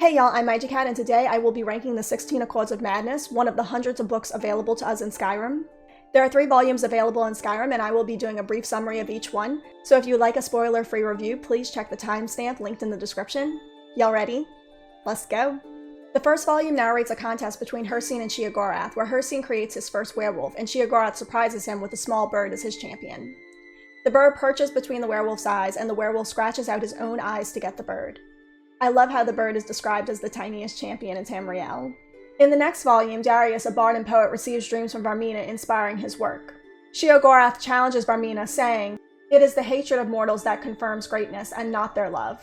Hey y'all, I'm Cat, and today I will be ranking the 16 Accords of Madness, one of the hundreds of books available to us in Skyrim. There are 3 volumes available in Skyrim, and I will be doing a brief summary of each one, so if you'd like a spoiler-free review, please check the timestamp linked in the description. Y'all ready? Let's go! The first volume narrates a contest between Hircine and Sheogorath, where Hircine creates his first werewolf, and Sheogorath surprises him with a small bird as his champion. The bird perches between the werewolf's eyes, and the werewolf scratches out his own eyes to get the bird. I love how the bird is described as the tiniest champion in Tamriel. In the next volume, Darius, a bard and poet, receives dreams from Varmina inspiring his work. Sheogorath challenges Varmina, saying, "It is the hatred of mortals that confirms greatness, and not their love."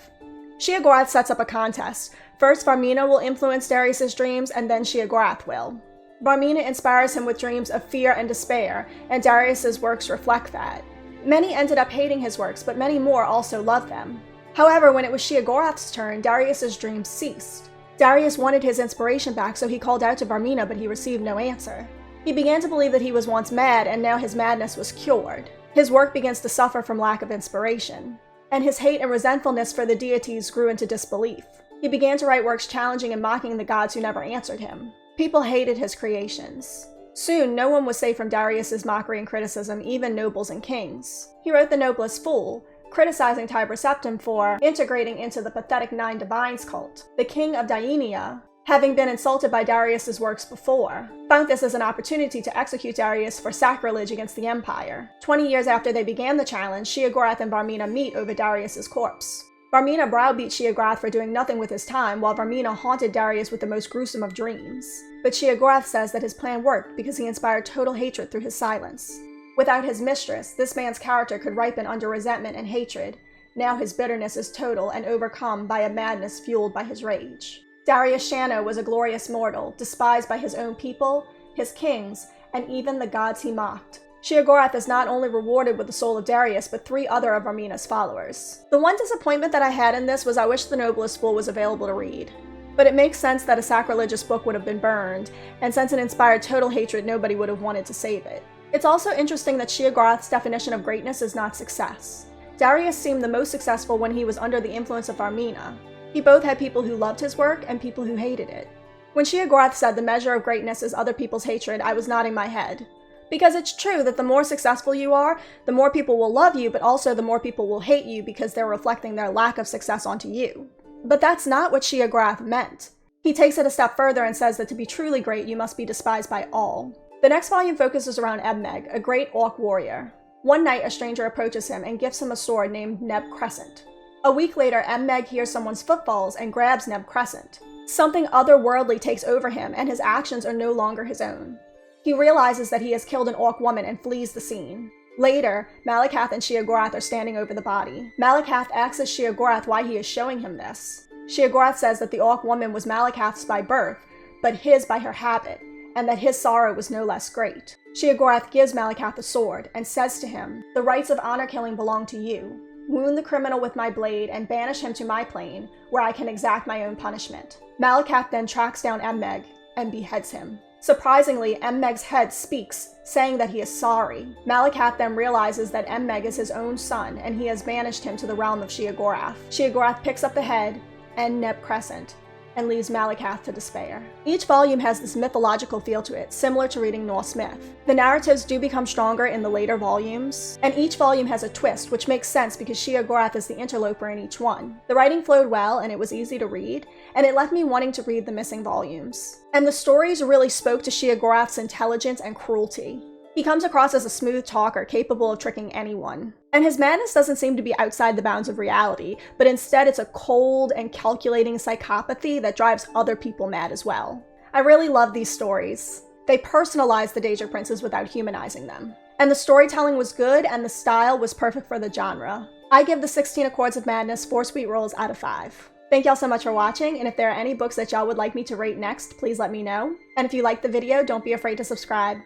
Sheogorath sets up a contest. First, Varmina will influence Darius's dreams, and then Sheogorath will. Varmina inspires him with dreams of fear and despair, and Darius's works reflect that. Many ended up hating his works, but many more also loved them. However, when it was Sheogorath's turn, Darius's dreams ceased. Darius wanted his inspiration back, so he called out to Varmina, but he received no answer. He began to believe that he was once mad, and now his madness was cured. His work begins to suffer from lack of inspiration. And his hate and resentfulness for the deities grew into disbelief. He began to write works challenging and mocking the gods who never answered him. People hated his creations. Soon, no one was safe from Darius's mockery and criticism, even nobles and kings. He wrote The Noblest Fool, criticizing Tiber Septim for integrating into the pathetic Nine Divines cult. The king of Daenia, having been insulted by Darius's works before, found this as an opportunity to execute Darius for sacrilege against the empire. 20 years after they began the challenge, Sheogorath and Varmina meet over Darius's corpse. Varmina browbeat Sheogorath for doing nothing with his time, while Varmina haunted Darius with the most gruesome of dreams. But Sheogorath says that his plan worked because he inspired total hatred through his silence. Without his mistress, this man's character could ripen under resentment and hatred. Now his bitterness is total and overcome by a madness fueled by his rage. Darius Shano was a glorious mortal, despised by his own people, his kings, and even the gods he mocked. Sheogorath is not only rewarded with the soul of Darius, but 3 other of Varmina's followers. The one disappointment that I had in this was I wish The Noblest Fool was available to read. But it makes sense that a sacrilegious book would have been burned, and since it inspired total hatred, nobody would have wanted to save it. It's also interesting that Sheogorath's definition of greatness is not success. Darius seemed the most successful when he was under the influence of Varmina. He both had people who loved his work and people who hated it. When Sheogorath said the measure of greatness is other people's hatred, I was nodding my head. Because it's true that the more successful you are, the more people will love you, but also the more people will hate you because they're reflecting their lack of success onto you. But that's not what Sheogorath meant. He takes it a step further and says that to be truly great, you must be despised by all. The next volume focuses around Emmeg, a great orc warrior. One night, a stranger approaches him and gifts him a sword named Neb Crescent. A week later, Emmeg hears someone's footfalls and grabs Neb Crescent. Something otherworldly takes over him, and his actions are no longer his own. He realizes that he has killed an orc woman and flees the scene. Later, Malakath and Sheogorath are standing over the body. Malakath asks Sheogorath why he is showing him this. Sheogorath says that the orc woman was Malakath's by birth, but his by her habit, and that his sorrow was no less great. Sheogorath gives Malakath a sword and says to him, "The rights of honor killing belong to you. Wound the criminal with my blade and banish him to my plane, where I can exact my own punishment." Malakath then tracks down Emmeg and beheads him. Surprisingly, Emmeg's head speaks, saying that he is sorry. Malakath then realizes that Emmeg is his own son, and he has banished him to the realm of Sheogorath. Sheogorath picks up the head and Neb Crescent, and leaves Malakath to despair. Each volume has this mythological feel to it, similar to reading Norse myth. The narratives do become stronger in the later volumes, and each volume has a twist, which makes sense because Sheogorath is the interloper in each one. The writing flowed well, and it was easy to read, and it left me wanting to read the missing volumes. And the stories really spoke to Sheogorath's intelligence and cruelty. He comes across as a smooth talker capable of tricking anyone. And his madness doesn't seem to be outside the bounds of reality, but instead it's a cold and calculating psychopathy that drives other people mad as well. I really love these stories. They personalize the daedric princes without humanizing them. And the storytelling was good, and the style was perfect for the genre. I give the 16 Accords of Madness 4 sweet rolls out of 5. Thank y'all so much for watching, and if there are any books that y'all would like me to rate next, please let me know. And if you liked the video, don't be afraid to subscribe.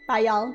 Bye y'all.